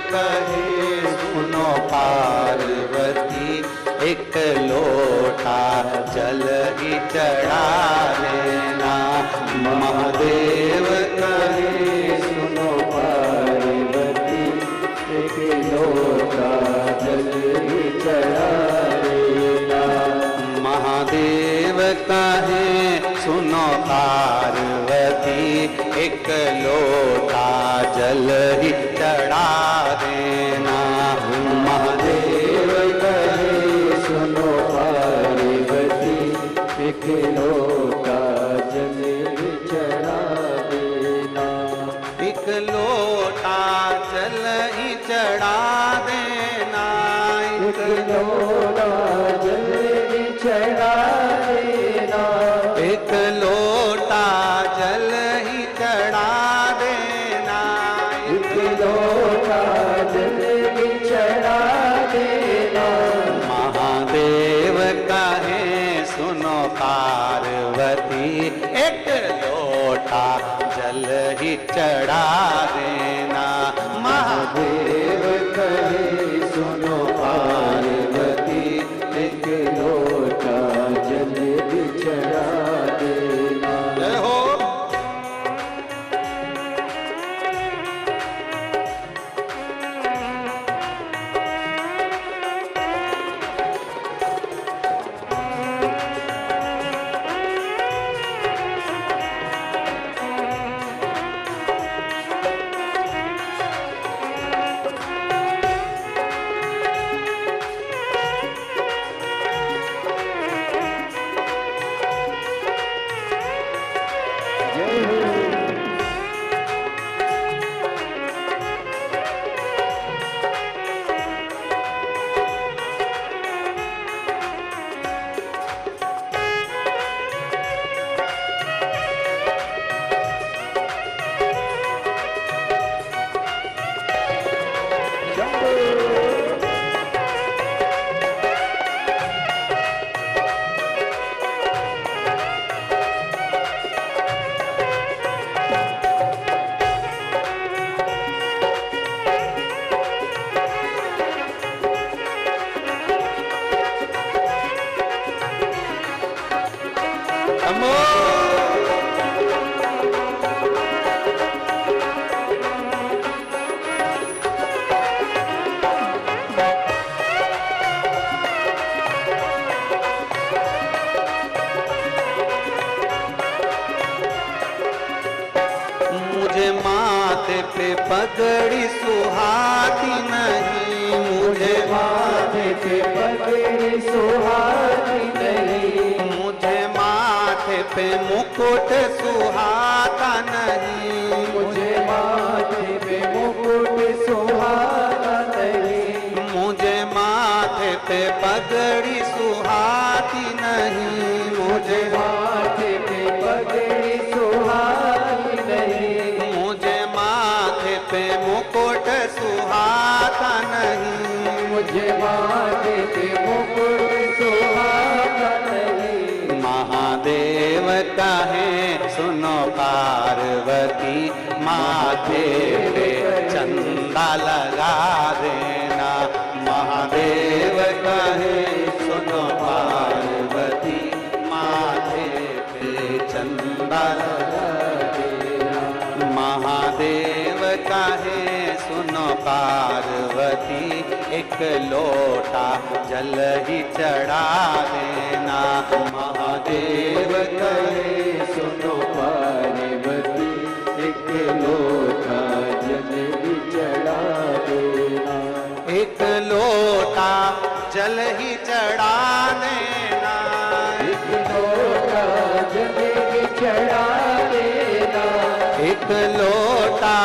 कहे सुनो पार्वती, एक लोटा जल ही चढ़ा देना। महादेव कहे सुनो पार्वती, एक लोटा जल ही चढ़ा देना। महादेव कहे सुनो पार्वती, एक लोटा जल ही चढ़ा देना। महादेव कहे सुनो पार्वती, एक लोटा जल ही चढ़ा देना। एक लोटा जल ही चढ़ा देना। एक लोटा जल ही चढ़ा देना। एक लोटा जल ही चढ़ा देना। एक लोटा जल ही चढ़ा देना। महादेव कहे सुनो पार्वती, एक लोटा जल ही चढ़ा देना। महादेव कहे सुनो पार्वती, एक लोटा जल ही चढ़ा देना। जय हो। मुझे माथे पे पगड़ी सुहाती नहीं। मुझे माथे पे पगड़ी सुहाती नहीं। मुझे माथे पे मुकुट सुहाता नहीं। मुझे माथे पे मुकुट सुहाता नहीं। मुझे माथे पे पगड़ी सुहाती नहीं। मुझे माथे पे पगड़ी सुहाती नहीं। मुझे माथे पे मुकुट सुहाता नहीं। मुझे माथे पे मुकुट सुहाता नहीं। महादेव कहे सुनो पार्वती, माथे पे चंदा लगा देना। महादेव कहे सुनो पार्वती, माथे पे चंदा लगा देना। महादेव कहे सुनो पार्वती, एक लोटा जल ही चढ़ा देना। महादेव कहे सुनो पार्वती, एक लोटा जल ही चढ़ा देना। एक लोटा जल ही चढ़ा देना। एक लोटा जल ही चढ़ा देना। एक लोटा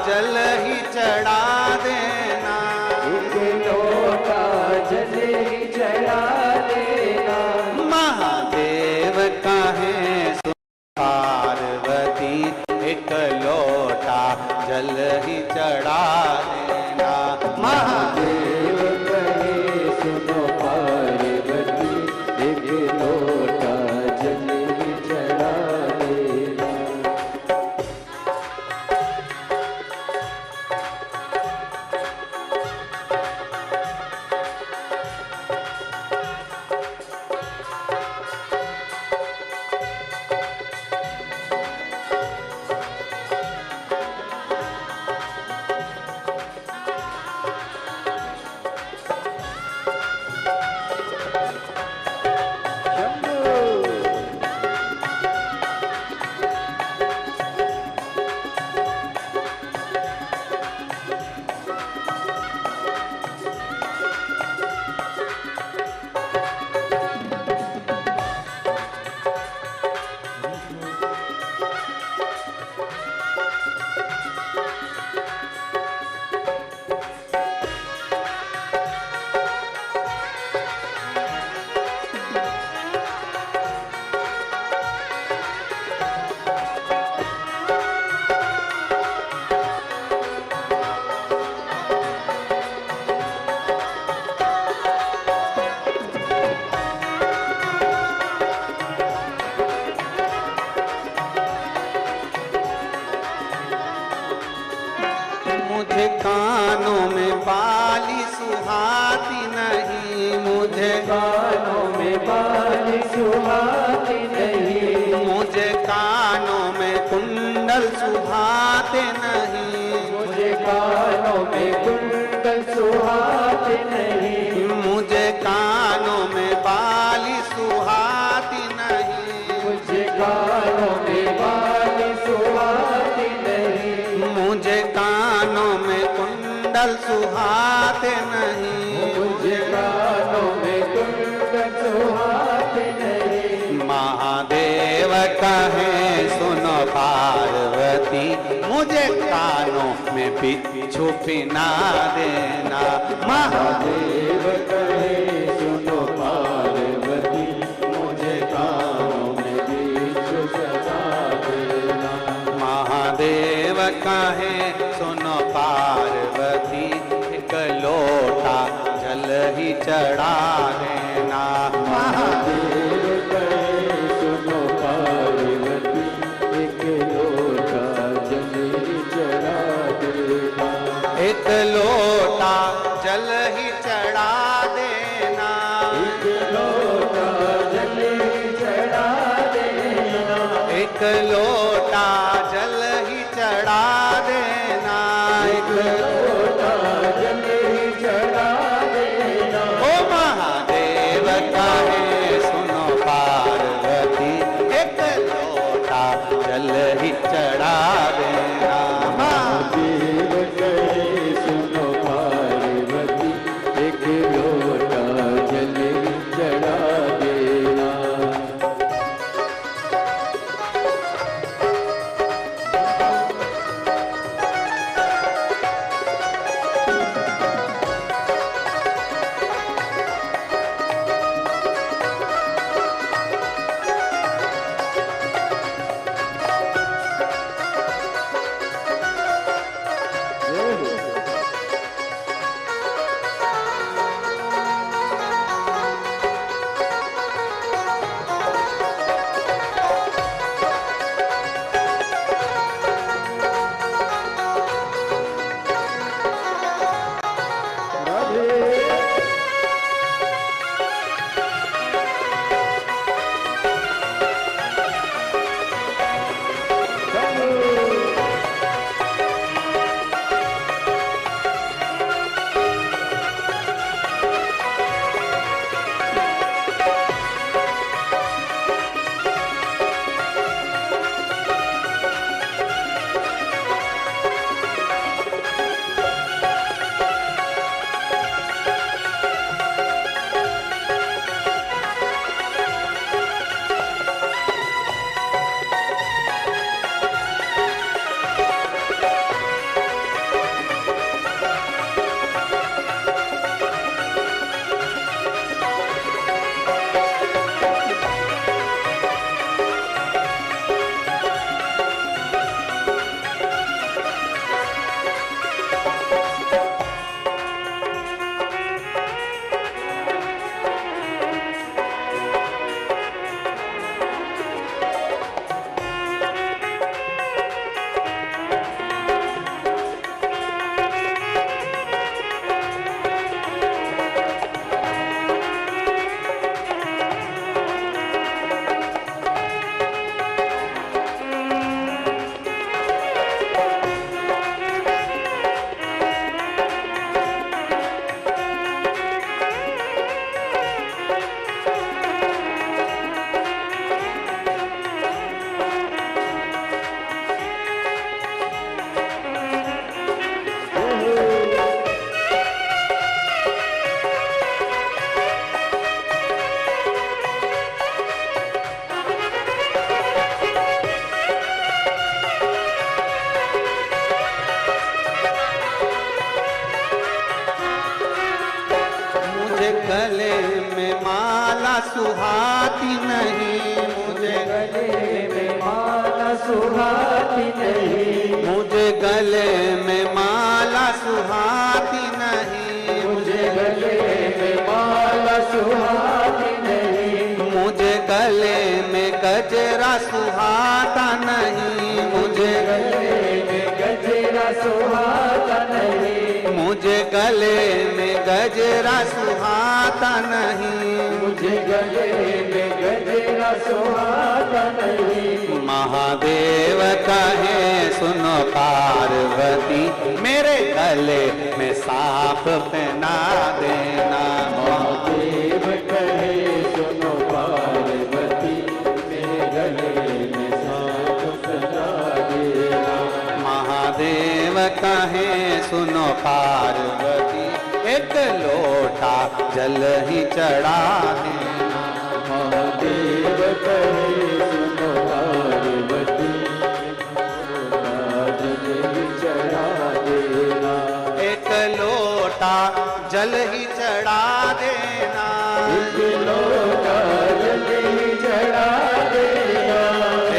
जल ही चढ़ा देना। एक लोटा जल ही चढ़ा देना। महादेव कहे पार्वती, एक लोटा जल ही चढ़ा देना। महादेव कहे सुनो पार्वती, एक लोटा जल ही चढ़ा देना। मुझे कानों में बाली सुहाती नहीं, मुझे कानों में बाली सुहाती नहीं, मुझे कानों में कुंडल सुहाते नहीं, मुझे कानों में कुंडल सुहाते नहीं, मुझे कानों में बाली सुहाती नहीं, मुझे कानों में बाली सुहाती नहीं, मुझे कानों में कुंडल सुहाते नहीं, मुझे कानों में कुंडल सुहाते नहीं। महादेव कहे सुनो पार्वती, मुझे कानों में बिच्छू पिना देना। महादेव कहे सुनो पार्वती, मुझे कानों में बिच्छू सजा देना। महादेव कहे सुनो पार्वती, एक लोटा जल ही चढ़ा देना। महादेव कहे सुनो पार्वती, एक लोटा जल ही चढ़ा देना। एक लोटा जल ही चढ़ा देना। एक लोटा जल ही चढ़ा देना। एक लोटा जल ही चढ़ा देना। एक लोटा जल ही चढ़ा देना। ओ महादेव कहे सुनो पार्वती, एक लोटा जल ही चढ़ा देना। महादेव कहे सुनो पार्वती, एक लोटा जल ही चढ़ा देना। गले में माला सुहाती नहीं, मुझे गले में माला सुहाती नहीं, मुझे गले में माला सुहाती नहीं, मुझे गले में माला सुहाती नहीं, मुझे गले में गजरा सुहाता नहीं, मुझे गले में गजरा सुहाता नहीं, गले में गजरा सुहाता नहीं, मुझे गले में गजरा सुहाता नहीं। महादेव कहे सुनो पार्वती, मेरे गले में सांप पहना देना। महादेव कहे सुनो पार्वती, मेरे गले में सांप पहना देना। महादेव कहे सुनो पार्वती, एक लोटा जल ही चढ़ा देना। महादेव कहे सुनो पार्वती, चढ़ा देना। एक लोटा जल ही चढ़ा देना। एक लोटा जल ही चढ़ा देना।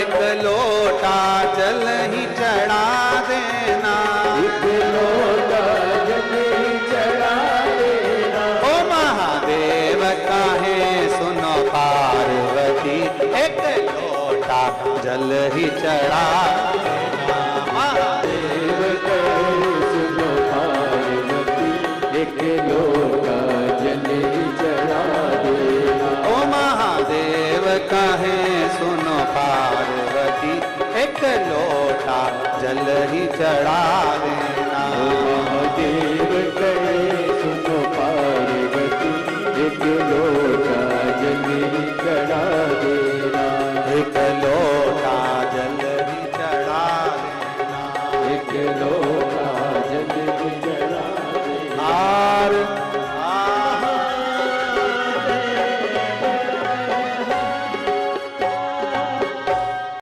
एक लोटा जल ही चढ़ा देना। एक लोटा जल ही चढ़ा देना। ओ महादेव कहे सुनो पार्वती, एक लोटा जल ही चढ़ा देना। महादेव कहे सुनो पार्वती, एक लोटा जल ही चढ़ा देना। ओ महादेव कहे सुनो पार्वती, एक लोटा जल ही चढ़ा देना। महादेव कहे सुनो पार्वती, एक लोटा जल ही चढ़ा देना। एक लोटा जल ही चढ़ा देना। एक लोटा जल ही